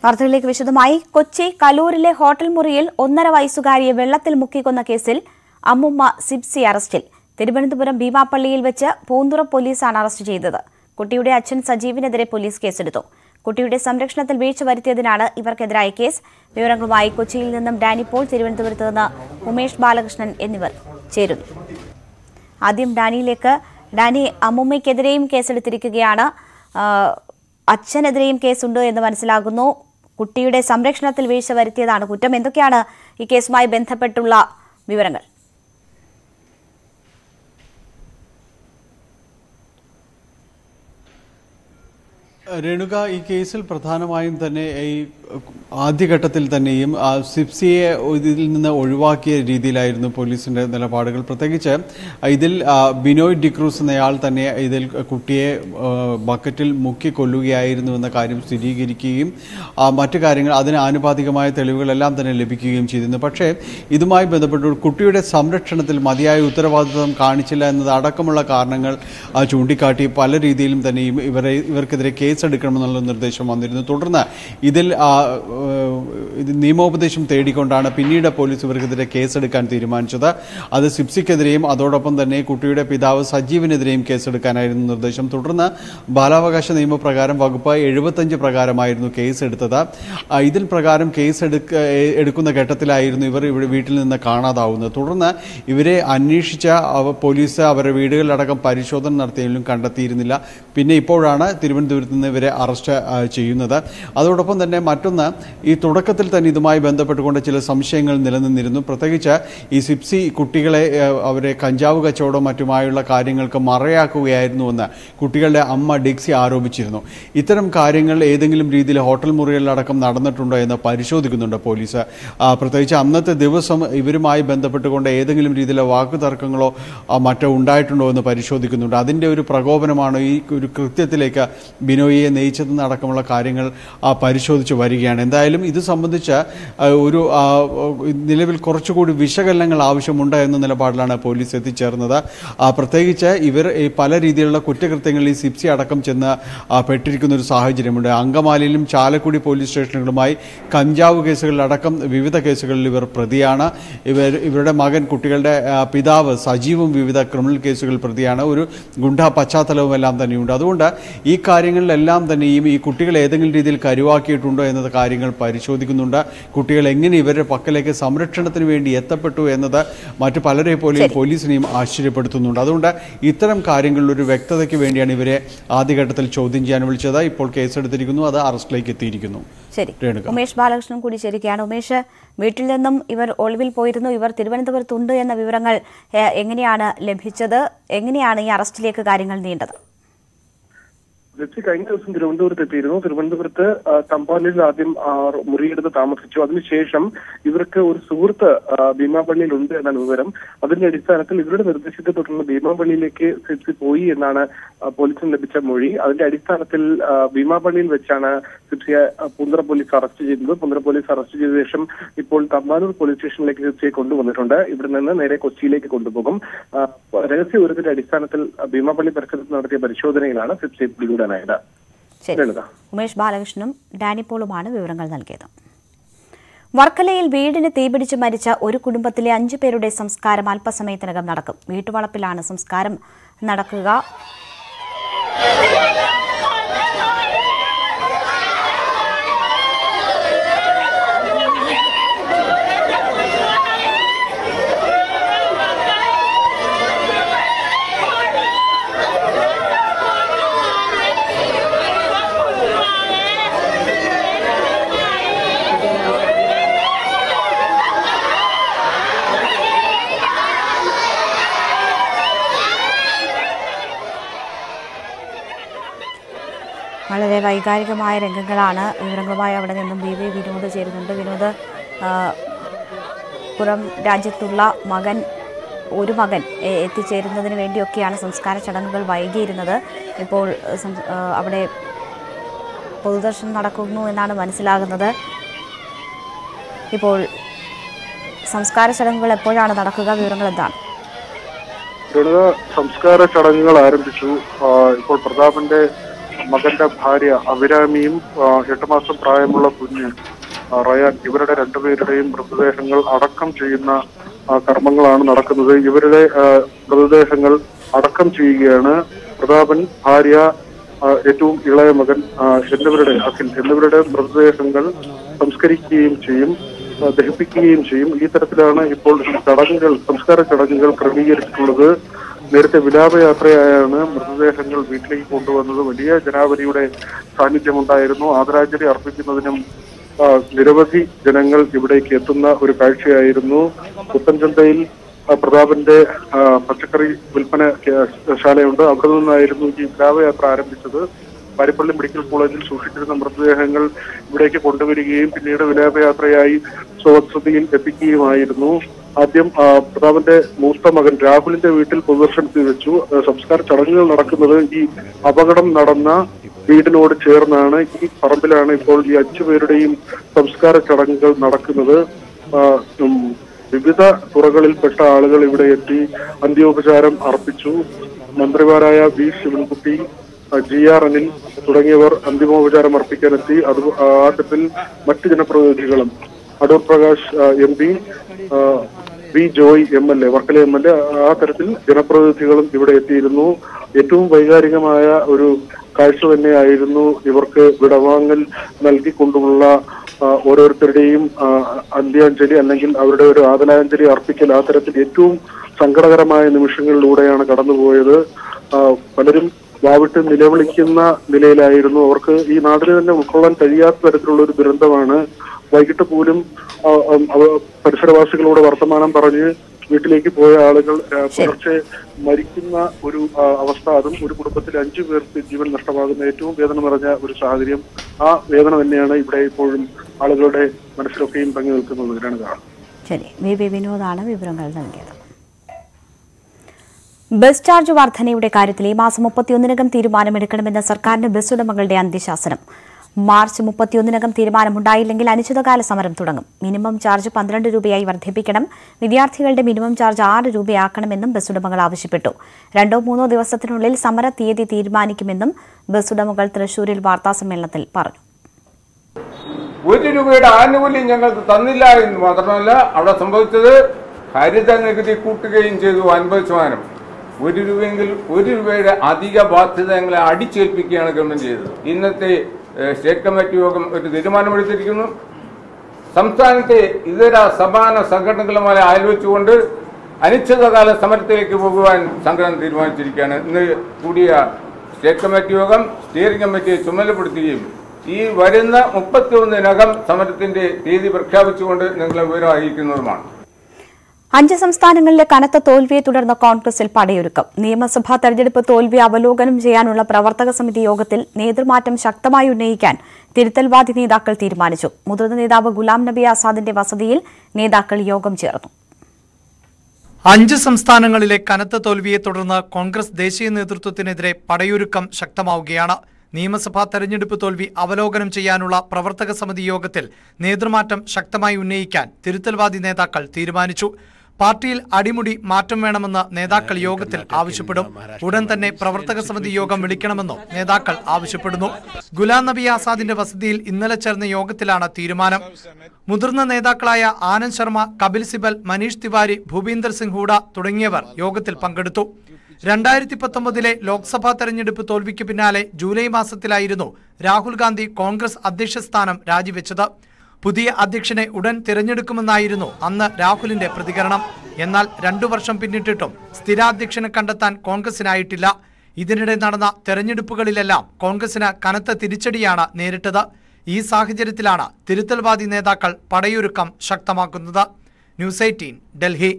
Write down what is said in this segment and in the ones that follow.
വാർത്തകളിലേക്ക് വിശദമായി. കൊച്ചി കലൂരിലെ ഹോട്ടൽ മുറിയിൽ 1.5 വയസ്സുകാരിയെ വെള്ളത്തിൽ മുക്കിക്കൊന്ന കേസിൽ അമ്മുമ്മ സിപ്സി അറസ്റ്റിൽ. തിരുവനന്തപുരം ഭീമാപ്പള്ളിയിൽ വെച്ച് പൂന്തുറ പോലീസാണ് അറസ്റ്റ് ചെയ്തത്. കുട്ടിയുടെ അച്ഛൻ സജീവിനെതിരെ പോലീസ് കേസെടുത്തു. കുട്ടിയുടെ സംരക്ഷണത്തിൽ വീഴ്ച വരുത്തിയതിനാണ് ഇവർക്കെതിരായ കേസ്. വിവരങ്ങളുമായി കൊച്ചിയിൽ നിന്നും ഡാനി പോൾ, തിരുവനന്തപുരത്ത് നിന്ന് ഉമേഷ് ബാലകൃഷ്ണൻ എന്നിവർ ചേരുന്നു. ആദ്യം ഡാനിയിലേക്ക്. ഡാനി, അമ്മുമ്മയ്ക്കെതിരെയും കേസെടുത്തിരിക്കുകയാണ്, അച്ഛനെതിരെയും കേസുണ്ട് എന്ന് മനസ്സിലാകുന്നു. കുട്ടിയുടെ സംരക്ഷണത്തിൽ വീഴ്ച വരുത്തിയതാണ് കുറ്റം. എന്തൊക്കെയാണ് ഈ കേസുമായി ബന്ധപ്പെട്ടുള്ള വിവരങ്ങൾ? രേണുക, ഈ കേസിൽ പ്രധാനമായും തന്നെ ഈ ആദ്യഘട്ടത്തിൽ തന്നെയും സിപ്സിയെ ഇതിൽ നിന്ന് ഒഴിവാക്കിയ രീതിയിലായിരുന്നു പോലീസിന്റെ നിലപാടുകൾ. പ്രത്യേകിച്ച് ഇതിൽ ബിനോയ് ഡിക്രൂസ് എന്നയാൾ തന്നെ ഇതിൽ കുട്ടിയെ ബക്കറ്റിൽ മുക്കി കൊല്ലുകയായിരുന്നു എന്ന കാര്യം സ്ഥിരീകരിക്കുകയും മറ്റു കാര്യങ്ങൾ അതിന് ആനുപാതികമായ തെളിവുകളെല്ലാം തന്നെ ലഭിക്കുകയും ചെയ്തിരുന്നു. പക്ഷേ ഇതുമായി ബന്ധപ്പെട്ട് കുട്ടിയുടെ സംരക്ഷണത്തിൽ മതിയായ ഉത്തരവാദിത്വം കാണിച്ചില്ല എന്നത് അടക്കമുള്ള കാരണങ്ങൾ ചൂണ്ടിക്കാട്ടി പല രീതിയിലും തന്നെയും ഇവർക്കെതിരെ കേസെടുക്കണമെന്നുള്ള നിർദ്ദേശം വന്നിരുന്നു. തുടർന്ന് ഇതിൽ നിയമോപദേശം തേടിക്കൊണ്ടാണ് പിന്നീട് പോലീസ് ഇവർക്കെതിരെ കേസെടുക്കാൻ തീരുമാനിച്ചത്. അത് സിപ്സിക്കെതിരെയും അതോടൊപ്പം തന്നെ കുട്ടിയുടെ പിതാവ് സജീവിനെതിരെയും കേസെടുക്കാനായിരുന്നു നിർദ്ദേശം. തുടർന്ന് ബാലാവകാശ നിയമപ്രകാരം വകുപ്പ് 75 പ്രകാരമായിരുന്നു കേസെടുത്തത്. ഇതിൽ പ്രകാരം എടുക്കുന്ന ഘട്ടത്തിലായിരുന്നു ഇവർ ഇവിടെ വീട്ടിൽ നിന്ന് കാണാതാവുന്നത്. തുടർന്ന് ഇവരെ അന്വേഷിച്ച പോലീസ് അവരുടെ വീടുകളിലടക്കം പരിശോധന നടത്തിയെങ്കിലും കണ്ടെത്തിയിരുന്നില്ല. പിന്നെ ഇപ്പോഴാണ് തിരുവനന്തപുരത്ത് നിന്ന് ഇവരെ അറസ്റ്റ് ചെയ്യുന്നത്. അതോടൊപ്പം തന്നെ മറ്റൊന്ന്, ഈ തുടക്കത്തിൽ തന്നെ ഇതുമായി ബന്ധപ്പെട്ടുകൊണ്ട് ചില സംശയങ്ങൾ നിലനിന്നിരുന്നു. പ്രത്യേകിച്ച് ഈ സിപ്സി കുട്ടികളെ അവരെ കഞ്ചാവ് കച്ചവടവും മറ്റുമായുള്ള കാര്യങ്ങൾക്ക് മറയാക്കുകയായിരുന്നുവെന്ന് കുട്ടികളുടെ അമ്മ ഡിക്സി ആരോപിച്ചിരുന്നു. ഇത്തരം കാര്യങ്ങൾ ഏതെങ്കിലും രീതിയിൽ ഹോട്ടൽ മുറികളിലടക്കം നടന്നിട്ടുണ്ടോ എന്ന് പരിശോധിക്കുന്നുണ്ട് പോലീസ്. പ്രത്യേകിച്ച് അന്നത്തെ ദിവസം ഇവരുമായി ബന്ധപ്പെട്ടുകൊണ്ട് ഏതെങ്കിലും രീതിയിലെ വാക്കുതർക്കങ്ങളോ മറ്റോ ഉണ്ടായിട്ടുണ്ടോ എന്ന് പരിശോധിക്കുന്നുണ്ട്. അതിൻ്റെ ഒരു പ്രകോപനമാണ് ഈ ഒരു കൃത്യത്തിലേക്ക് ബിനോയിയെ നയിച്ചതെന്നടക്കമുള്ള കാര്യങ്ങൾ പരിശോധിച്ച് വരികയാണ്. എന്തായാലും ഇത് സംബന്ധിച്ച് ഒരു നിലവിൽ കുറച്ചുകൂടി വിശകലനങ്ങൾ ആവശ്യമുണ്ട് എന്ന നിലപാടിലാണ് പോലീസ് എത്തിച്ചേർന്നത്. പ്രത്യേകിച്ച് ഇവർ പല രീതിയിലുള്ള കുറ്റകൃത്യങ്ങളിൽ ഈ സിപ്സി അടക്കം ചെന്ന് പെട്ടിരിക്കുന്ന ഒരു സാഹചര്യമുണ്ട്. അങ്കമാലിയിലും ചാലക്കുടി പോലീസ് സ്റ്റേഷനുകളുമായി കഞ്ചാവ് കേസുകളിലടക്കം വിവിധ കേസുകളിൽ ഇവർ പ്രതിയാണ്. ഇവരുടെ മകൻ, കുട്ടികളുടെ പിതാവ് സജീവും വിവിധ ക്രിമിനൽ കേസുകളിൽ പ്രതിയാണ്. ഒരു ഗുണ്ടാ പശ്ചാത്തലവും എല്ലാം തന്നെയുണ്ട്. അതുകൊണ്ട് ഈ കാര്യങ്ങളിലെല്ലാം തന്നെയും ഈ കുട്ടികൾ ഏതെങ്കിലും രീതിയിൽ കരുവാക്കിയിട്ടുണ്ടോ എന്നത് കാര്യങ്ങൾ പരിശോധിക്കുന്നുണ്ട്. കുട്ടികൾ എങ്ങനെ ഇവരുടെ പക്കലേക്ക് സംരക്ഷണത്തിന് വേണ്ടി എത്തപ്പെട്ടു എന്നത് മറ്റു പലരെ പോലെയും പോലീസിനെയും ആശ്ചര്യപ്പെടുത്തുന്നുണ്ട്. അതുകൊണ്ട് ഇത്തരം കാര്യങ്ങളിൽ ഒരു വ്യക്തതയ്ക്ക് വേണ്ടിയാണ് ഇവരെ ആദ്യഘട്ടത്തിൽ ചോദ്യം ചെയ്യാൻ വിളിച്ചത്. ഇപ്പോൾ കേസെടുത്തിരിക്കുന്നു, അത് അറസ്റ്റിലേക്ക് എത്തിയിരിക്കുന്നു. ശരി, ഉമേഷ് ബാലകൃഷ്ണൻ കൂടി ചേരുകയാണ്. ഉമേഷ്, വീട്ടിൽ നിന്നും ഇവർ ഒളിവിൽ പോയിരുന്നു, ഇവർ തിരുവനന്തപുരത്തുണ്ട് എന്ന വിവരങ്ങൾ എങ്ങനെയാണ് ലഭിച്ചത്? എങ്ങനെയാണ് ഈ അറസ്റ്റിലേക്ക് കാര്യങ്ങൾ നീണ്ടത്? കഴിഞ്ഞ ദിവസം തിരുവനന്തപുരത്ത് എത്തിയിരുന്നു. തിരുവനന്തപുരത്ത് തമ്പാനിൽ ആദ്യം മുറിയെടുത്ത് താമസിച്ചു. അതിനുശേഷം ഇവർക്ക് ഒരു സുഹൃത്ത് ഭീമാപള്ളിയിൽ ഉണ്ട് എന്നാണ് വിവരം. അതിന്റെ അടിസ്ഥാനത്തിൽ ഇവരുടെ നിർദ്ദേശത്തെ തുടർന്ന് ഭീമാപള്ളിയിലേക്ക് സിപ്സി പോയി എന്നാണ് പോലീസിന് ലഭിച്ച മൊഴി. അതിന്റെ അടിസ്ഥാനത്തിൽ ഭീമാപള്ളിയിൽ വെച്ചാണ് സിപ്സിയെ പൂന്തുറ പോലീസ് അറസ്റ്റ് ചെയ്തത്. പൂന്തുറ പോലീസ് അറസ്റ്റ് ചെയ്ത ശേഷം ഇപ്പോൾ തമ്പാനൂർ പോലീസ് സ്റ്റേഷനിലേക്ക് സിപ്സിയെ കൊണ്ടുവന്നിട്ടുണ്ട്. ഇവിടെ നിന്ന് നേരെ കൊച്ചിയിലേക്ക് കൊണ്ടുപോകും. രഹസ്യ വിവരത്തിന്റെ അടിസ്ഥാനത്തിൽ ഭീമാപള്ളി പരിസരത്ത് നടത്തിയ പരിശോധനയിലാണ് സിപ്സിയെ പിടികൂടാനായത്. ഉമേഷ് ബാലകൃഷ്ണനും ഡാനി പോളുമാണ് വിവരങ്ങൾ നൽകിയത്. വർക്കലയിൽ വീടിന് തീപിടിച്ച് മരിച്ച ഒരു കുടുംബത്തിലെ 5 പേരുടെ സംസ്കാരം അല്പസമയത്തിനകം നടക്കും. വീട്ടുവളപ്പിലാണ് സംസ്കാരം നടക്കുക. വളരെ വൈകാരികമായ രംഗങ്ങളാണ്. വിവരങ്ങളുമായി അവിടെ നിന്നും വിനോദ് ചേരുന്നുണ്ട്. വിനോദ്, പുറം രാജ്യത്തുള്ള ഒരു മകൻ എത്തിച്ചേരുന്നതിന് വേണ്ടിയൊക്കെയാണ് സംസ്കാര ചടങ്ങുകൾ വൈകിയിരുന്നത്. ഇപ്പോൾ അവിടെ പൊതുദർശനം നടക്കുന്നു എന്നാണ് മനസ്സിലാകുന്നത്. ഇപ്പോൾ സംസ്കാര ചടങ്ങുകൾ എപ്പോഴാണ് നടക്കുക? വിവരങ്ങൾ എന്താണ്? സംസ്കാര ചടങ്ങുകൾ ആരംഭിച്ചു. ഇപ്പോൾ പ്രതാപന്റെ മകന്റെ ഭാര്യ അഭിരാമിയും 8 മാസം പ്രായമുള്ള കുഞ്ഞ് റയാൻ, ഇവരുടെ രണ്ടുപേരുടെയും മൃതദേഹങ്ങൾ അടക്കം ചെയ്യുന്ന കർമ്മങ്ങളാണ് നടക്കുന്നത്. ഇവരുടെ മൃതദേഹങ്ങൾ അടക്കം ചെയ്യുകയാണ്. പ്രതാപൻ, ഭാര്യ, ഏറ്റവും ഇളയ മകൻ എന്നിവരുടെ അഖിൽ എന്നിവരുടെ മൃതദേഹങ്ങൾ സംസ്കരിക്കുകയും ചെയ്യും, ദഹിപ്പിക്കുകയും ചെയ്യും. ഈ തരത്തിലാണ് ഇപ്പോൾ സംസ്കാര ചടങ്ങുകൾ ക്രമീകരിച്ചിട്ടുള്ളത്. നേരത്തെ വിലാപയാത്രയായാണ് മൃതദേഹങ്ങൾ വീട്ടിലേക്ക് കൊണ്ടുവന്നത്. വലിയ ജനാവലിയുടെ സാന്നിധ്യമുണ്ടായിരുന്നു. ആദരാഞ്ജലി അർപ്പിക്കുന്നതിനും നിരവധി ജനങ്ങൾ ഇവിടേക്ക് എത്തുന്ന ഒരു കാഴ്ചയായിരുന്നു. പുത്തൻചന്തയിൽ പ്രതാപന്റെ പച്ചക്കറി വിൽപ്പന ശാലയുണ്ട്. അവിടെ നിന്നായിരുന്നു ഈ വിലാപയാത്ര ആരംഭിച്ചത്. പാരിപ്പള്ളി മെഡിക്കൽ കോളേജിൽ സൂക്ഷിച്ചിരുന്ന മൃതദേഹങ്ങൾ ഇവിടേക്ക് കൊണ്ടുവരികയും പിന്നീട് വിലാപയാത്രയായി സ്വവസതിയിൽ എത്തിക്കുകയുമായിരുന്നു. ആദ്യം പ്രതാപന്റെ മൂത്ത മകൻ രാഹുലിന്റെ വീട്ടിൽ പൊതുദർശനത്തിൽ വെച്ചു. സംസ്കാര ചടങ്ങുകൾ നടക്കുന്നത് ഈ അപകടം നടന്ന വീടിനോട് ചേർന്നാണ്. ഈ പറമ്പിലാണ് ഇപ്പോൾ ഈ 5 പേരുടെയും സംസ്കാര ചടങ്ങുകൾ നടക്കുന്നത്. വിവിധ തുറകളിൽപ്പെട്ട ആളുകൾ ഇവിടെ എത്തി അന്ത്യോപചാരം അർപ്പിച്ചു. മന്ത്രിമാരായ വി ശിവൻകുട്ടി, GR അനിൽ തുടങ്ങിയവർ അന്തിമോപചാരം അർപ്പിക്കാനെത്തി. ആ തരത്തിൽ മറ്റ് ജനപ്രതിനിധികളും Adoor Prakash MP, V Joy MLA, Varkala MLA, ആ തരത്തിൽ ജനപ്രതിനിധികളും ഇവിടെ എത്തിയിരുന്നു. ഏറ്റവും വൈകാരികമായ ഒരു കാഴ്ച തന്നെയായിരുന്നു ഇവർക്ക് വിടവാങ്ങൽ നൽകിക്കൊണ്ടുള്ള ഓരോരുത്തരുടെയും അന്ത്യാഞ്ജലി അല്ലെങ്കിൽ അവരുടെ ഒരു ആദരാഞ്ജലി അർപ്പിക്കൽ. ആ തരത്തിൽ ഏറ്റവും സങ്കടകരമായ നിമിഷങ്ങളിലൂടെയാണ് കടന്നുപോയത്. പലരും വാവിട്ട് നിലവിളിക്കുന്ന നിലയിലായിരുന്നു. അവർക്ക് ഈ നാടിന് തന്നെ ഉൾക്കൊള്ളാൻ കഴിയാത്ത തരത്തിലുള്ള ഒരു ദുരന്തമാണ്. വൈകിട്ട് പോലും പരിസരവാസികളോട് വർത്തമാനം പറഞ്ഞ് വീട്ടിലേക്ക് പോയ ആളുകൾ പുലർച്ചെ മരിക്കുന്ന ഒരു അവസ്ഥ, അതും ഒരു കുടുംബത്തിൽ 5 പേർക്ക് ജീവൻ നഷ്ടമാകുന്ന ഏറ്റവും വേദന നിറഞ്ഞ ഒരു സാഹചര്യം. ആ വേദന തന്നെയാണ് ഇവിടെ ഇപ്പോഴും ആളുകളുടെ മനസ്സിലൊക്കെയും തങ്ങി നിൽക്കുന്നത്. ശരി, VB വിനോദാണ് വിവരങ്ങൾ നൽകിയത്. ബസ് ചാർജ് വർധനയുടെ കാര്യത്തിൽ ഈ മാസം 31-നകം തീരുമാനമെടുക്കണമെന്ന സർക്കാരിന്റെ ബസ് ഉടമകളുടെ അന്ത്യശാസനം. മാർച്ച് 31-നകം തീരുമാനമുണ്ടായില്ലെങ്കിൽ അനിശ്ചിതകാല സമരം തുടങ്ങും. മിനിമം ചാർജ് 12 രൂപയായി വർദ്ധിപ്പിക്കണം. വിദ്യാർത്ഥികളുടെ മിനിമം ചാർജ് 6 രൂപയാക്കണമെന്നും ബസ് ഉടമകൾ ആവശ്യപ്പെട്ടു. 2-3 ദിവസത്തിനുള്ളിൽ സമര തീയതി തീരുമാനിക്കുമെന്നും ബസ് ഉടമകൾ തൃശൂരിൽ വാർത്താസമ്മേളനത്തിൽ പറഞ്ഞു. 1 രൂപയുടെ ആനുകൂല്യം ഞങ്ങൾക്ക് തന്നില്ല എന്ന് മാത്രമല്ല, അവിടെ സംഭവിച്ചത് ഹരിത നികുതി കൂട്ടുകയും ചെയ്തു 50%. 1 രൂപയെങ്കിൽ 1 രൂപയുടെ അധിക ബാധ്യത ഞങ്ങളെ അടിച്ചേൽപ്പിക്കുകയാണ് ഗവൺമെന്റ് ചെയ്തത്. ഇന്നത്തെ സ്റ്റേറ്റ് കമ്മിറ്റി യോഗം ഒരു തീരുമാനമെടുത്തിരിക്കുന്നു. സംസ്ഥാനത്തെ ഇതര സമാന സംഘടനകളുമായി ആലോചിച്ചുകൊണ്ട് അനിശ്ചിതകാല സമരത്തിലേക്ക് പോകുവാൻ സംഘടന തീരുമാനിച്ചിരിക്കുകയാണ്. ഇന്ന് കൂടിയ സ്റ്റേറ്റ് കമ്മിറ്റി യോഗം സ്റ്റിയറിംഗ് കമ്മിറ്റിയെ ചുമതലപ്പെടുത്തുകയും ഈ വരുന്ന 31-നകം സമരത്തിന്റെ തീയതി പ്രഖ്യാപിച്ചുകൊണ്ട് നിങ്ങളെ വിവരം അറിയിക്കുന്നതുമാണ്. 5 സംസ്ഥാനങ്ങളിലെ കനത്ത തോൽവിയെ തുടർന്ന് കോൺഗ്രസിൽ പടയൊരുക്കം. നിയമസഭാ തെരഞ്ഞെടുപ്പ് തോൽവി അവലോകനം ചെയ്യാനുള്ള പ്രവർത്തക സമിതി യോഗത്തിൽ നേതൃമാറ്റം ശക്തമായി ഉന്നയിക്കാൻ തിരുത്തൽവാദി നേതാക്കൾ തീരുമാനിച്ചു. മുതിർന്ന നേതാവ് ഗുലാം നബി ആസാദിന്റെ വസതിയിൽ നേതാക്കൾ യോഗം ചേർന്നു. 5 സംസ്ഥാനങ്ങളിലെ കനത്ത തോൽവിയെ തുടർന്ന് കോൺഗ്രസ് ദേശീയ നേതൃത്വത്തിനെതിരെ പടയൊരുക്കം ശക്തമാവുകയാണ്. നിയമസഭാ തെരഞ്ഞെടുപ്പ് തോൽവി അവലോകനം ചെയ്യാനുള്ള പ്രവർത്തക സമിതി യോഗത്തിൽ നേതൃമാറ്റം ശക്തമായി ഉന്നയിക്കാൻ തിരുത്തൽവാദി നേതാക്കൾ തീരുമാനിച്ചു. പാർട്ടിയിൽ അടിമുടി മാറ്റം വേണമെന്ന് നേതാക്കൾ യോഗത്തിൽ ആവശ്യപ്പെടും. ഉടൻ തന്നെ പ്രവർത്തക സമിതി യോഗം വിളിക്കണമെന്നും നേതാക്കൾ ആവശ്യപ്പെടുന്നു. ഗുലാം നബി ആസാദിന്റെ വസതിയിൽ ഇന്നലെ ചേർന്ന യോഗത്തിലാണ് തീരുമാനം. മുതിർന്ന നേതാക്കളായ ആനന്ദ് ശർമ്മ, കപിൽ സിബൽ, മനീഷ് തിവാരി, ഭൂപീന്ദർ സിംഗ് ഹൂഡ തുടങ്ങിയവർ യോഗത്തിൽ പങ്കെടുത്തു. 2019 ലോക്സഭാ തെരഞ്ഞെടുപ്പ് തോൽവിക്ക് പിന്നാലെ ജൂലൈ മാസത്തിലായിരുന്നു രാഹുൽ ഗാന്ധി കോൺഗ്രസ് അധ്യക്ഷ സ്ഥാനം രാജിവെച്ചത്. പുതിയ അധ്യക്ഷനെ ഉടൻ തിരഞ്ഞെടുക്കുമെന്നായിരുന്നു അന്ന് രാഹുലിന്റെ പ്രതികരണം. എന്നാൽ 2 വർഷം പിന്നിട്ടിട്ടും സ്ഥിരാധ്യക്ഷനെ കണ്ടെത്താൻ കോൺഗ്രസിനായിട്ടില്ല. ഇതിനിടെ നടന്ന തെരഞ്ഞെടുപ്പുകളിലെല്ലാം കോൺഗ്രസിന് കനത്ത തിരിച്ചടിയാണ് നേരിട്ടത്. ഈ സാഹചര്യത്തിലാണ് തിരുത്തൽവാദി നേതാക്കൾ പടയൊരുക്കം ശക്തമാക്കുന്നത്. ന്യൂസ് 18 ഡൽഹി.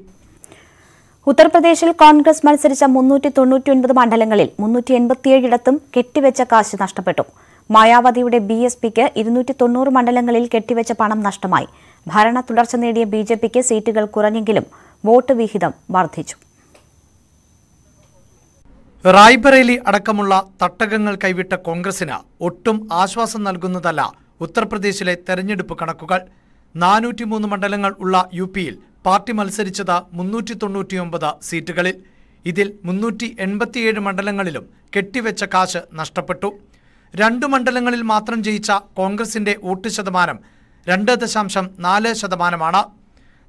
ഉത്തർപ്രദേശിൽ കോൺഗ്രസ് മത്സരിച്ച 399 മണ്ഡലങ്ങളിൽ 387 കെട്ടിവെച്ച കാശ് നഷ്ടപ്പെട്ടു. മായാവതിയുടെ BSPക്ക് 290 മണ്ഡലങ്ങളിൽ കെട്ടിവെച്ച പണം നഷ്ടമായി. ഭരണ തുടർച്ച നേടിയ BJPക്ക് സീറ്റുകൾ കുറഞ്ഞെങ്കിലും വോട്ട് വിഹിതം വർദ്ധിച്ചു. റായ്ബറേലി അടക്കമുള്ള തട്ടകങ്ങൾ കൈവിട്ട കോൺഗ്രസിന് ഒട്ടും ആശ്വാസം നൽകുന്നതല്ല ഉത്തർപ്രദേശിലെ തെരഞ്ഞെടുപ്പ് കണക്കുകൾ. 403 മണ്ഡലങ്ങൾ ഉള്ള UPയിൽ പാർട്ടി മത്സരിച്ചത് 399 സീറ്റുകളിൽ. ഇതിൽ 387 മണ്ഡലങ്ങളിലും കെട്ടിവെച്ച കാശ് നഷ്ടപ്പെട്ടു. 2 മണ്ഡലങ്ങളിൽ മാത്രം ജയിച്ച കോൺഗ്രസിന്റെ വോട്ട് ശതമാനം 2.4%.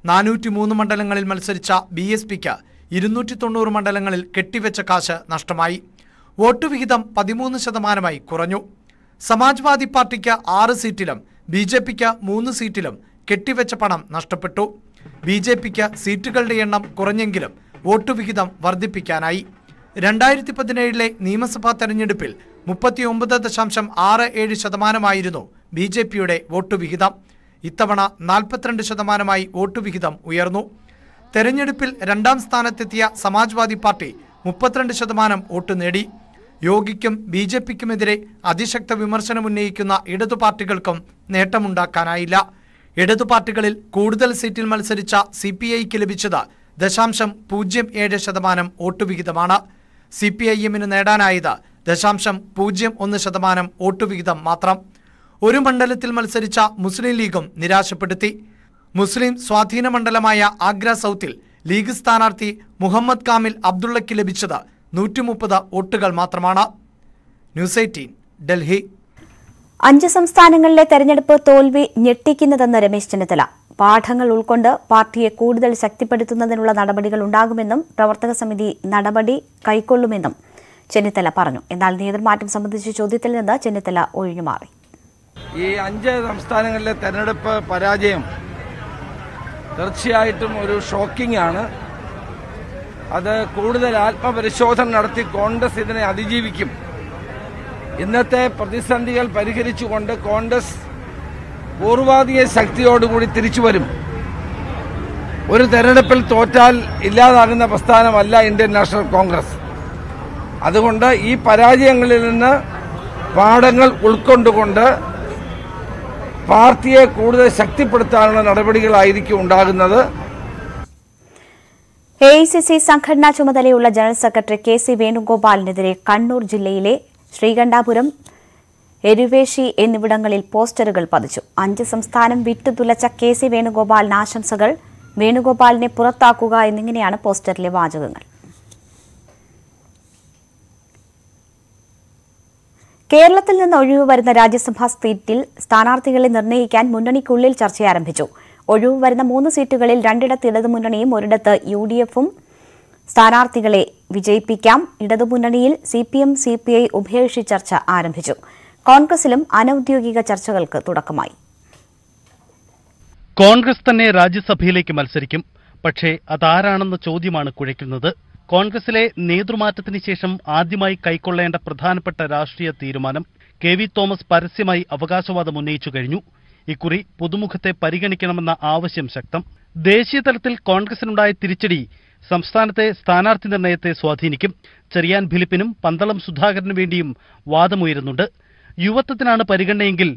403 മണ്ഡലങ്ങളിൽ മത്സരിച്ച BSPക്ക് 290 മണ്ഡലങ്ങളിൽ കെട്ടിവെച്ച കാശ് നഷ്ടമായി. വോട്ട് വിഹിതം 13% കുറഞ്ഞു. സമാജ്വാദി പാർട്ടിക്ക് 6 സീറ്റിലും BJPക്ക് 3 സീറ്റിലും കെട്ടിവെച്ച പണം നഷ്ടപ്പെട്ടു. BJPക്ക് സീറ്റുകളുടെ എണ്ണം കുറഞ്ഞെങ്കിലും വോട്ട് വിഹിതം വർദ്ധിപ്പിക്കാനായി. 2017 നിയമസഭാ തെരഞ്ഞെടുപ്പിൽ 39.67% BJPയുടെ വോട്ട് വിഹിതം. ഇത്തവണ 42% വോട്ട് വിഹിതം ഉയർന്നു. തെരഞ്ഞെടുപ്പിൽ 2ാം സ്ഥാനത്തെത്തിയ സമാജ്വാദി പാർട്ടി 32% വോട്ട് നേടി. യോഗിക്കും BJPക്കുമെതിരെ അതിശക്ത വിമർശനമുന്നയിക്കുന്ന ഇടതു പാർട്ടികൾക്കും നേട്ടമുണ്ടാക്കാനായില്ല. ഇടതു പാർട്ടികളിൽ കൂടുതൽ സീറ്റിൽ മത്സരിച്ച CPIക്ക് ലഭിച്ചത് 0.07% വോട്ട് വിഹിതമാണ്. CPIഎമ്മിന് നേടാനായത് 0.01% വോട്ട് വിഹിതം മാത്രം. ഒരു മണ്ഡലത്തിൽ മത്സരിച്ച മുസ്ലിം ലീഗും നിരാശപ്പെടുത്തി. മുസ്ലിം സ്വാധീന മണ്ഡലമായ ആഗ്ര സൗത്തിൽ ലീഗ് സ്ഥാനാർത്ഥി മുഹമ്മദ് കാമിൽ അബ്ദുള്ളയ്ക്ക് ലഭിച്ചത് 130 വോട്ടുകൾ മാത്രമാണ്. ന്യൂസ് 18 ഡൽഹി. 5 സംസ്ഥാനങ്ങളിലെ തെരഞ്ഞെടുപ്പ് തോൽവി ഞെട്ടിക്കുന്നതെന്ന് രമേശ് ചെന്നിത്തല. പാഠങ്ങൾ ഉൾക്കൊണ്ട് പാർട്ടിയെ കൂടുതൽ ശക്തിപ്പെടുത്തുന്നതിനുള്ള നടപടികൾ ഉണ്ടാകുമെന്നും പ്രവർത്തക സമിതി നടപടി കൈക്കൊള്ളുമെന്നും ചെന്നിത്തല പറഞ്ഞു. എന്നാൽ നേതൃമാറ്റം സംബന്ധിച്ച ചോദ്യത്തിൽ നിന്ന് ചെന്നിത്തല ഒഴിഞ്ഞുമാറി. ഈ 5 സംസ്ഥാനങ്ങളിലെ തെരഞ്ഞെടുപ്പ് പരാജയം തീർച്ചയായിട്ടും ഒരു ഷോക്കിംഗ് ആണ്. അത് കൂടുതൽ ആത്മപരിശോധന നടത്തി കോൺഗ്രസ് ഇതിനെ അതിജീവിക്കും. ഇന്നത്തെ പ്രതിസന്ധികൾ പരിഹരിച്ചുകൊണ്ട് കോൺഗ്രസ് പൂർവാധിക ശക്തിയോടുകൂടി തിരിച്ചു വരും. ഒരു തെരഞ്ഞെടുപ്പിൽ തോറ്റാൽ ഇല്ലാതാകുന്ന പ്രസ്ഥാനമല്ല ഇന്ത്യൻ നാഷണൽ കോൺഗ്രസ്. അതുകൊണ്ട് ഈ പരാജയങ്ങളിൽ നിന്ന് പാഠങ്ങൾ ഉൾക്കൊണ്ടുകൊണ്ട് പാർട്ടിയെ കൂടുതൽ ശക്തിപ്പെടുത്താനുള്ള നടപടികളായിരിക്കും ഉണ്ടാകുന്നത്. AICC സംഘടനാ ചുമതലയുള്ള ജനറൽ സെക്രട്ടറി KC വേണുഗോപാലിനെതിരെ കണ്ണൂർ ജില്ലയിലെ ശ്രീകണ്ഠാപുരം, എരുവേശി എന്നിവിടങ്ങളിൽ പോസ്റ്ററുകൾ പതിച്ചു. 5 സംസ്ഥാനം വിട്ടുതുലച്ച KC വേണുഗോപാലിന് ആശംസകൾ. വേണുഗോപാലിനെ പുറത്താക്കുക എന്നിങ്ങനെയാണ് പോസ്റ്ററിലെ വാചകങ്ങൾ. കേരളത്തിൽ നിന്ന് ഒഴിവ് വരുന്ന രാജ്യസഭാ സീറ്റിൽ സ്ഥാനാർത്ഥികളെ നിർണ്ണയിക്കാൻ മുന്നണിക്കുള്ളിൽ ചർച്ച ആരംഭിച്ചു. ഒഴിവ് വരുന്ന 3 സീറ്റുകളിൽ 2ഇടത്ത് ഇടതുമുന്നണിയും 1ഇടത്ത് UDFും സ്ഥാനാർത്ഥികളെ വിജയിപ്പിക്കാം. ഇടതുമുന്നണിയിൽ CPM CPI ഉഭയകക്ഷി ചർച്ച ആരംഭിച്ചു. കോൺഗ്രസിലും അനൌദ്യോഗിക ചർച്ചകൾക്ക് തുടക്കമായി. കോൺഗ്രസ് തന്നെ രാജ്യസഭയിലേക്ക് മത്സരിക്കും. പക്ഷേ അതാരാണെന്ന ചോദ്യമാണ് കുഴയ്ക്കുന്നത്. കോൺഗ്രസിലെ നേതൃമാറ്റത്തിന് ശേഷം ആദ്യമായി കൈക്കൊള്ളേണ്ട പ്രധാനപ്പെട്ട രാഷ്ട്രീയ തീരുമാനം. KV തോമസ് പരസ്യമായി അവകാശവാദം ഉന്നയിച്ചു കഴിഞ്ഞു. ഇക്കുറി പുതുമുഖത്തെ പരിഗണിക്കണമെന്ന ആവശ്യം ശക്തം. ദേശീയ തലത്തിൽ കോൺഗ്രസിനുണ്ടായ തിരിച്ചടി സംസ്ഥാനത്തെ സ്ഥാനാർത്ഥി നിർണയത്തെ സ്വാധീനിക്കും. ചെറിയാൻ ഫിലിപ്പിനും പന്തളം സുധാകരനു വേണ്ടിയും വാദമുയരുന്നുണ്ട്. യുവത്വത്തിനാണ് പരിഗണനയെങ്കിൽ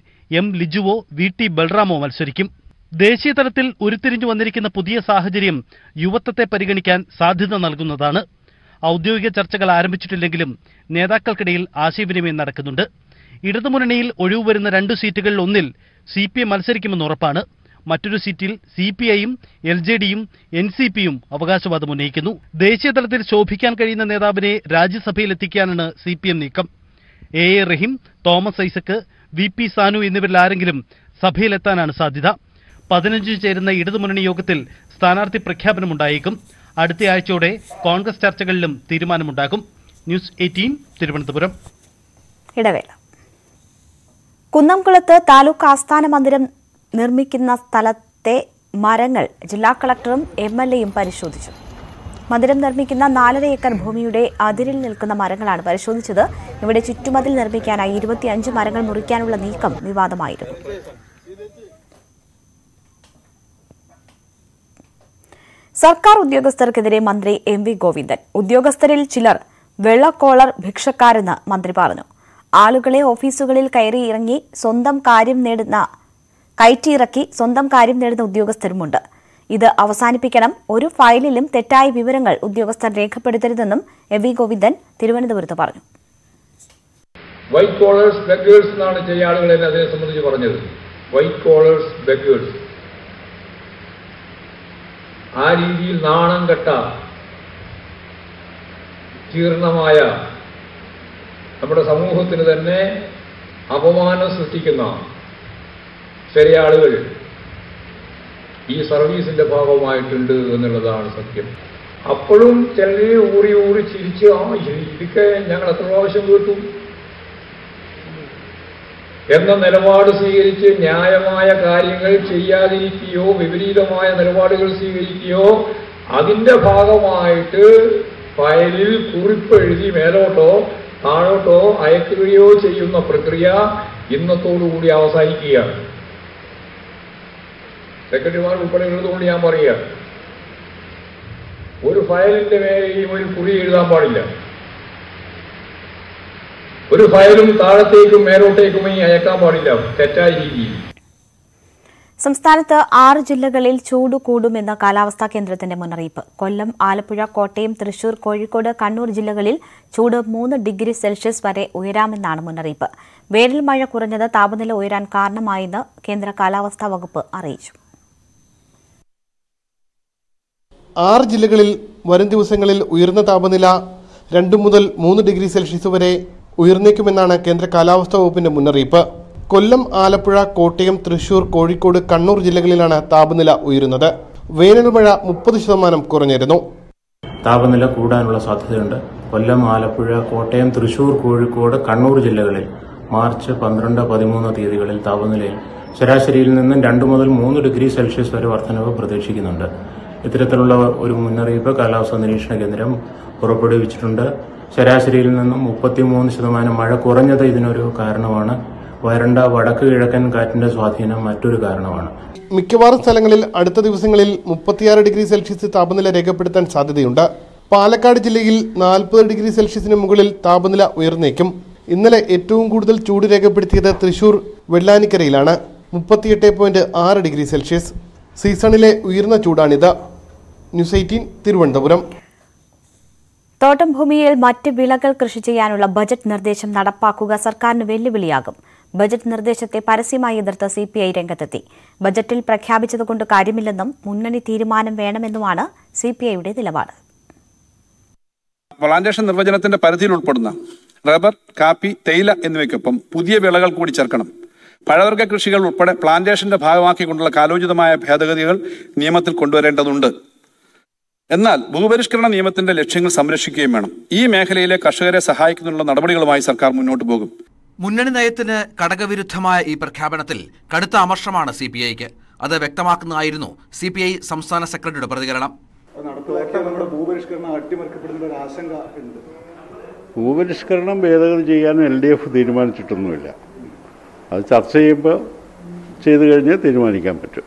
M ലിജുവോ VT ബൽറാമോ മത്സരിക്കും. ദേശീയ തലത്തിൽ ഉരുത്തിരിഞ്ഞു വന്നിരിക്കുന്ന പുതിയ സാഹചര്യം യുവത്വത്തെ പരിഗണിക്കാൻ സാധ്യത നൽകുന്നതാണ്. ഔദ്യോഗിക ചർച്ചകൾ ആരംഭിച്ചിട്ടില്ലെങ്കിലും നേതാക്കൾക്കിടയിൽ ആശയവിനിമയം നടക്കുന്നുണ്ട്. ഇടതുമുന്നണിയിൽ ഒഴിവ് വരുന്ന 2 സീറ്റുകളിൽ ഒന്നിൽ CPM മത്സരിക്കുമെന്ന് ഉറപ്പാണ്. മറ്റൊരു സീറ്റിൽ CPIയും LJDയും NCPയും അവകാശവാദം ഉന്നയിക്കുന്നു. ദേശീയ തലത്തിൽ ശോഭിക്കാൻ കഴിയുന്ന നേതാവിനെ രാജ്യസഭയിലെത്തിക്കാനാണ് CPM നീക്കം. AA റഹീം, തോമസ് ഐസക്, VP സാനു എന്നിവരിൽ ആരെങ്കിലും സഭയിലെത്താനാണ് സാധ്യത. 15 ചേരുന്ന ഇടതുമുന്നണി യോഗത്തിൽ സ്ഥാനാർത്ഥി പ്രഖ്യാപനമുണ്ടായേക്കും. അടുത്ത ആഴ്ചയോടെ കോൺഗ്രസ് ചർച്ചകളിലും തീരുമാനമുണ്ടാകും. ന്യൂസ് 18 തിരുവനന്തപുരം. ഇടവേള. കുന്നംകുളത്ത് താലൂക്ക് ആസ്ഥാന മന്ദിരം നിർമ്മിക്കുന്ന സ്ഥലത്തെ മരങ്ങൾ ജില്ലാ കളക്ടറും MLAയും പരിശോധിച്ചു. മന്ദിരം നിർമ്മിക്കുന്ന 4.5 ഏക്കർ ഭൂമിയുടെ അതിരിൽ നിൽക്കുന്ന മരങ്ങളാണ് പരിശോധിച്ചത്. ഇവിടെ ചുറ്റുമതിൽ നിർമ്മിക്കാനായി 25 മരങ്ങൾ മുറിക്കാനുള്ള നീക്കം വിവാദമായിരുന്നു. സർക്കാർ ഉദ്യോഗസ്ഥർക്കെതിരെ മന്ത്രി MV ഗോവിന്ദൻ. ഉദ്യോഗസ്ഥരിൽ ചിലർ വെള്ളക്കോളർ ഭിക്ഷക്കാരെന്ന് മന്ത്രി പറഞ്ഞു. ആളുകളെ ഓഫീസുകളിൽ കയറ്റിയിറക്കി സ്വന്തം കാര്യം നേടുന്ന ഉദ്യോഗസ്ഥരുമുണ്ട്. ഇത് അവസാനിപ്പിക്കണം. ഒരു ഫയലിലും തെറ്റായ വിവരങ്ങൾ ഉദ്യോഗസ്ഥർ രേഖപ്പെടുത്തരുതെന്നും MV ഗോവിന്ദൻ തിരുവനന്തപുരത്ത് പറഞ്ഞു. വൈറ്റ് കോളേഴ്സ് ബെഗേഴ്സ് എന്നാണ് ചില ആളുകൾ എന്നെ അതിനെ സംബന്ധിച്ച് പറഞ്ഞത്. വൈറ്റ് കോളേഴ്സ് ബെഗേഴ്സ്, ആ രീതിയിൽ നാണം കെട്ട ജീർണമായ നമ്മുടെ സമൂഹത്തിന് തന്നെ അപമാനം സൃഷ്ടിക്കുന്ന ചില ആളുകൾ ഈ സർവീസിന്റെ ഭാഗമായിട്ടുണ്ട് എന്നുള്ളതാണ് സത്യം. അപ്പോഴും ചിലര് ഊറി ഊറി ചിരിച്ച് ഇതൊക്കെ ഞങ്ങൾ എത്ര പ്രാവശ്യം കേട്ടു എന്ന നിലപാട് സ്വീകരിച്ച് ന്യായമായ കാര്യങ്ങൾ ചെയ്യാതിരിക്കുകയോ വിപരീതമായ നിലപാടുകൾ സ്വീകരിക്കുകയോ അതിന്റെ ഭാഗമായിട്ട് ഫയലിൽ കുറിപ്പെഴുതി മേലോട്ടോ താഴോട്ടോ അയക്കുകയോ ചെയ്യുന്ന പ്രക്രിയ ഇന്നത്തോടുകൂടി അവസാനിക്കുകയാണ്. സെക്രട്ടറിമാർ ഉൾപ്പെടെ ഉള്ളതുകൊണ്ട് ഞാൻ പറയുക, ഒരു ഫയലിന്റെ മേലെയും ഒരു കുറി എഴുതാൻ പാടില്ല. ഒരു ഫയലും താഴത്തേക്കും മേലോട്ടേക്കുമായി അയക്കാൻ പാടില്ല, തെറ്റായ രീതിയിൽ. സംസ്ഥാനത്ത് 6 ജില്ലകളിൽ ചൂട് കൂടുമെന്ന കാലാവസ്ഥാ കേന്ദ്രത്തിന്റെ മുന്നറിയിപ്പ്. കൊല്ലം, ആലപ്പുഴ, കോട്ടയം, തൃശൂർ, കോഴിക്കോട്, കണ്ണൂർ ജില്ലകളിൽ ചൂട് 3 ഡിഗ്രി സെൽഷ്യസ് വരെ ഉയരാമെന്നാണ് മുന്നറിയിപ്പ്. വേനൽ മഴ കുറഞ്ഞത് താപനില ഉയരാൻ കാരണമായെന്ന് കേന്ദ്ര കാലാവസ്ഥാ വകുപ്പ് അറിയിച്ചു. 6 ജില്ലകളിൽ വരും ദിവസങ്ങളിൽ ഉയർന്ന താപനില 2 മുതൽ 3 ഡിഗ്രി സെൽഷ്യസ് വരെ ഉയർന്നേക്കുമെന്നാണ് കേന്ദ്ര കാലാവസ്ഥാ വകുപ്പിന്റെ മുന്നറിയിപ്പ്. കൊല്ലം, ആലപ്പുഴ, കോട്ടയം, തൃശൂർ, കോഴിക്കോട്, കണ്ണൂർ ജില്ലകളിലാണ് താപനില ഉയരുന്നത്. വേനൽ മഴ 30% കുറഞ്ഞിരുന്നു. താപനില കൂടാനുള്ള സാധ്യതയുണ്ട്. കൊല്ലം, ആലപ്പുഴ, കോട്ടയം, തൃശൂർ, കോഴിക്കോട്, കണ്ണൂർ ജില്ലകളിൽ മാർച്ച് 12, 13 തീയതികളിൽ താപനിലയിൽ ശരാശരിയിൽ നിന്നും 2 മുതൽ 3 ഡിഗ്രി സെൽഷ്യസ് വരെ വർധനവ് പ്രതീക്ഷിക്കുന്നുണ്ട്. ഇത്തരത്തിലുള്ള ഒരു മുന്നറിയിപ്പ് കാലാവസ്ഥാ നിരീക്ഷണ കേന്ദ്രം പുറപ്പെടുവിച്ചിട്ടുണ്ട്. ശരാശരിയിൽ നിന്നും 33% മഴ കുറഞ്ഞത് ഇതിനൊരു കാരണമാണ്. വരണ്ട വടക്ക് കിഴക്കൻ കാറ്റിന്റെ സ്വാധീനം മറ്റൊരു കാരണമാണ്. മിക്കവാറും സ്ഥലങ്ങളിൽ അടുത്ത ദിവസങ്ങളിൽ 36 ഡിഗ്രി സെൽഷ്യസ് താപനില രേഖപ്പെടുത്താൻ സാധ്യതയുണ്ട്. പാലക്കാട് ജില്ലയിൽ 40 ഡിഗ്രി സെൽഷ്യസിന് മുകളിൽ താപനില ഉയർന്നേക്കും. ഇന്നലെ ഏറ്റവും കൂടുതൽ ചൂട് രേഖപ്പെടുത്തിയത് തൃശൂർ വെള്ളാനിക്കരയിലാണ്, 38.6 ഡിഗ്രി സെൽഷ്യസ്. സീസണിലെ ഉയർന്ന ചൂടാണിത്. ന്യൂസ് 18 തിരുവനന്തപുരം. തോട്ടം ഭൂമിയിൽ മറ്റ് വിളകൾ കൃഷി ചെയ്യാനുള്ള ബജറ്റ് നിർദ്ദേശം നടപ്പാക്കുക സർക്കാരിന് വെല്ലുവിളിയാകും. ബജറ്റ് നിർദ്ദേശത്തെ പരസ്യമായി എതിർത്ത് CPI രംഗത്തെത്തി. ബജറ്റിൽ പ്രഖ്യാപിച്ചതുകൊണ്ട് കാര്യമില്ലെന്നും മുന്നണി തീരുമാനം വേണമെന്നുമാണ് CPIയുടെ നിലപാട്. പ്ലാന്റേഷൻ നിർവചനത്തിന്റെ പരിധിയിൽ ഉൾപ്പെടുന്ന റബ്ബർ, കാപ്പി, തേയില എന്നിവയ്ക്കൊപ്പം പുതിയ വിളകൾ കൂടി ചേർക്കണം. പഴവർഗ്ഗ കൃഷികൾ ഉൾപ്പെടെ പ്ലാന്റേഷന്റെ ഭാഗമാക്കിക്കൊണ്ടുള്ള കാലോചിതമായ ഭേദഗതികൾ നിയമത്തിൽ കൊണ്ടുവരേണ്ടതുണ്ട്. എന്നാൽ ഭൂപരിഷ്കരണ നിയമത്തിന്റെ ലക്ഷ്യങ്ങൾ സംരക്ഷിക്കുകയും വേണം. ഈ മേഖലയിലെ കർഷകരെ സഹായിക്കുന്നതിനുള്ള നടപടികളുമായി സർക്കാർ മുന്നോട്ട് പോകും. മുന്നണി നയത്തിന് ഘടകവിരുദ്ധമായ ഈ പ്രഖ്യാപനത്തിൽ കടുത്ത അമർഷമാണ് CPIക്ക്. അത് വ്യക്തമാക്കുന്നതായിരുന്നു CPI സംസ്ഥാന സെക്രട്ടറിയുടെ പ്രതികരണം. ഭൂപരിഷ്കരണം ഭേദഗതി ചെയ്യാൻ LDF തീരുമാനിച്ചിട്ടൊന്നുമില്ല. അത് ചർച്ച ചെയ്യുമ്പോൾ ചെയ്തു കഴിഞ്ഞാൽ തീരുമാനിക്കാൻ പറ്റും.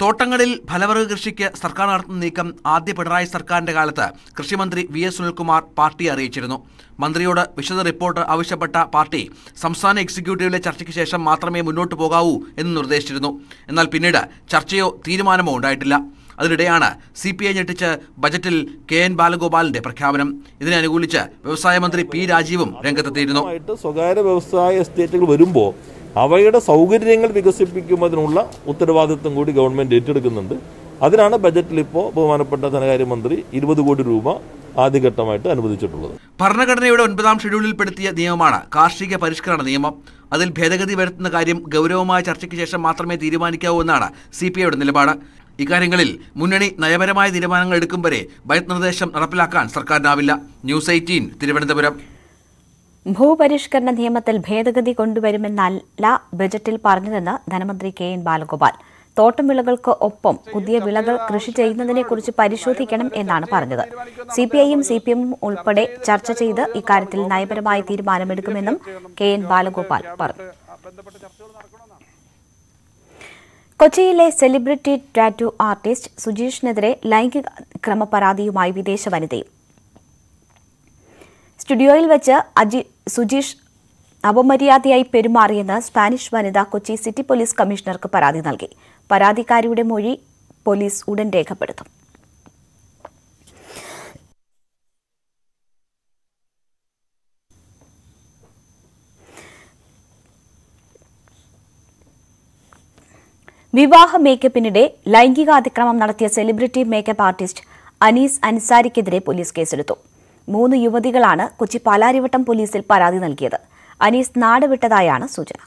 തോട്ടങ്ങളിൽ ഫലവർഗ്ഗ കൃഷിക്ക് സർക്കാർ നടത്തുന്ന നീക്കം ആദ്യ പിണറായി സർക്കാരിന്റെ കാലത്ത് കൃഷിമന്ത്രി VS സുനിൽകുമാർ പാർട്ടിയെ അറിയിച്ചിരുന്നു. മന്ത്രിയോട് വിശദ റിപ്പോർട്ട് ആവശ്യപ്പെട്ട പാർട്ടി സംസ്ഥാന എക്സിക്യൂട്ടീവിലെ ചർച്ചയ്ക്ക് ശേഷം മാത്രമേ മുന്നോട്ട് പോകാവൂ എന്ന് നിർദ്ദേശിച്ചിരുന്നു. എന്നാൽ പിന്നീട് ചർച്ചയോ തീരുമാനമോ ഉണ്ടായിട്ടില്ല. അതിനിടെയാണ് CPI ഞെട്ടിച്ച് ബജറ്റിൽ KN ബാലഗോപാലിന്റെ പ്രഖ്യാപനം. ഇതിനെ അനുകൂലിച്ച് വ്യവസായ മന്ത്രി P രാജീവും രംഗത്തെത്തിയിരുന്നു. സ്വകാര്യ വ്യവസായ എസ്റ്റേറ്റുകൾ വരുമ്പോൾ അവയുടെ സൗകര്യങ്ങൾ വികസിപ്പിക്കുന്നതിനുള്ള ഉത്തരവാദിത്വം കൂടി ഗവൺമെന്റ് ഏറ്റെടുക്കുന്നുണ്ട്. അതിനാണ് ബജറ്റിൽ ഇപ്പോൾ ബഹുമാനപ്പെട്ട ധനകാര്യമന്ത്രി 20 കോടി രൂപ ആദ്യഘട്ടമായിട്ട് അനുവദിച്ചിട്ടുള്ളത്. ഭരണഘടനയുടെ 9ാം ഷെഡ്യൂളിൽപ്പെടുത്തിയ നിയമമാണ് കാർഷിക പരിഷ്കരണ നിയമം. അതിൽ ഭേദഗതി വരുത്തുന്ന കാര്യം ഗൗരവമായ ചർച്ചയ്ക്ക് ശേഷം മാത്രമേ തീരുമാനിക്കാവൂ എന്നാണ് CPIയുടെ നിലപാട്. ഇക്കാര്യങ്ങളിൽ മുന്നണി നയപരമായ തീരുമാനങ്ങൾ എടുക്കും വരെ ബജറ്റ് നിർദ്ദേശം നടപ്പിലാക്കാൻ സർക്കാരിനാവില്ല. ന്യൂസ് 18 തിരുവനന്തപുരം. ഭൂപരിഷ്കരണ നിയമത്തിൽ ഭേദഗതി കൊണ്ടുവരുമെന്നല്ല ബജറ്റിൽ പറഞ്ഞതെന്ന് ധനമന്ത്രി KN ബാലഗോപാൽ. തോട്ടം വിളകൾക്ക് ഒപ്പം പുതിയ വിളകൾ കൃഷി ചെയ്യുന്നതിനെക്കുറിച്ച് പരിശോധിക്കണം എന്നാണ് പറഞ്ഞത്. CPIയും CPMും ഉൾപ്പെടെ ചർച്ച ചെയ്ത് ഇക്കാര്യത്തിൽ നയപരമായ തീരുമാനമെടുക്കുമെന്നും KN ബാലഗോപാൽ പറഞ്ഞു. കൊച്ചിയിലെ സെലിബ്രിറ്റി ടാറ്റു ആർട്ടിസ്റ്റ് സുജീഷിനെതിരെ ലൈംഗിക ക്രമ പരാതിയുമായി വിദേശ വനിതയും. സ്റ്റുഡിയോയിൽ വെച്ച് സുജീഷ് അപമര്യാദയായി പെരുമാറിയെന്ന് സ്പാനിഷ് വനിത കൊച്ചി സിറ്റി പോലീസ് കമ്മീഷണർക്ക് പരാതി നൽകി. പരാതിക്കാരിയുടെ മൊഴി പോലീസ് ഉടൻ രേഖപ്പെടുത്തും. വിവാഹ മേക്കപ്പിനിടെ ലൈംഗികാതിക്രമം നടത്തിയ സെലിബ്രിറ്റി മേക്കപ്പ് ആർട്ടിസ്റ്റ് അനീസ് അൻസാരിക്കെതിരെ പോലീസ് കേസെടുത്തു. 3 യുവതികളാണ് കൊച്ചി പാലാരിവട്ടം പോലീസിൽ പരാതി നൽകിയത്. അനീസ് നാട് വിട്ടതായാണ് സൂചന.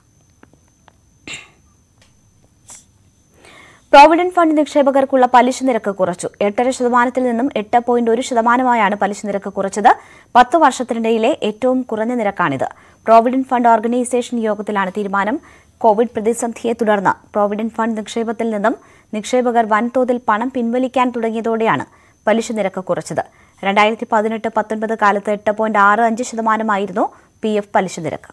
പ്രോവിഡന്റ് ഫണ്ട് നിക്ഷേപകർക്കുള്ള പലിശ നിരക്ക് കുറച്ചു. 8.5% നിന്നും 8.1%ആയാണ് പലിശ നിരക്ക് കുറച്ചത്. 10 വർഷത്തിനിടയിലെ ഏറ്റവും കുറഞ്ഞ നിരക്കാണിത്. പ്രോവിഡന്റ് ഫണ്ട് ഓർഗനൈസേഷൻ യോഗത്തിലാണ് തീരുമാനം. കോവിഡ് പ്രതിസന്ധിയെ തുടർന്ന് പ്രോവിഡന്റ് ഫണ്ട് നിക്ഷേപത്തിൽ നിന്നും നിക്ഷേപകർ വൻതോതിൽ പണം പിൻവലിക്കാൻ തുടങ്ങിയതോടെയാണ് പലിശ നിരക്ക് കുറച്ചത്. 2018-19 കാലത്ത് 8.65%ആയിരുന്നു PF പലിശ നിരക്ക്.